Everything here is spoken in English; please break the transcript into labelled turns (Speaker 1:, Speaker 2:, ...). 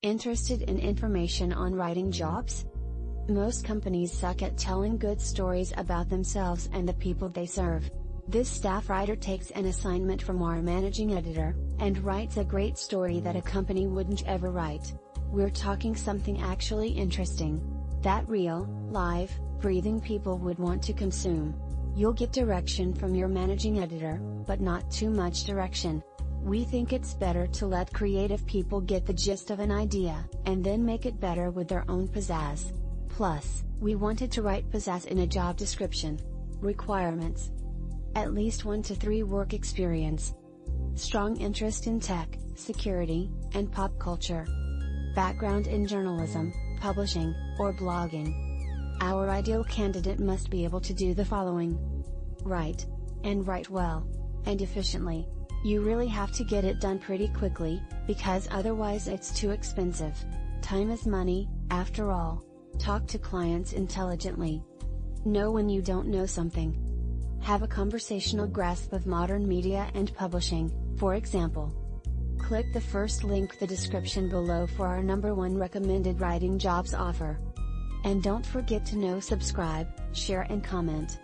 Speaker 1: Interested in information on writing jobs? Most companies suck at telling good stories about themselves and the people they serve. This staff writer takes an assignment from our managing editor, and writes a great story that a company wouldn't ever write. We're talking something actually interesting, that real, live, breathing people would want to consume. You'll get direction from your managing editor, but not too much direction. We think it's better to let creative people get the gist of an idea, and then make it better with their own pizzazz. Plus, we wanted to write pizzazz in a job description. Requirements: at least 1 to 3 work experience. Strong interest in tech, security, and pop culture. Background in journalism, publishing, or blogging. Our ideal candidate must be able to do the following: write, and write well, and efficiently. You really have to get it done pretty quickly, because otherwise it's too expensive. Time is money, after all. Talk to clients intelligently. Know when you don't know something. Have a conversational grasp of modern media and publishing, for example. Click the first link in the description below for our #1 recommended writing jobs offer. And don't forget to subscribe, share and comment.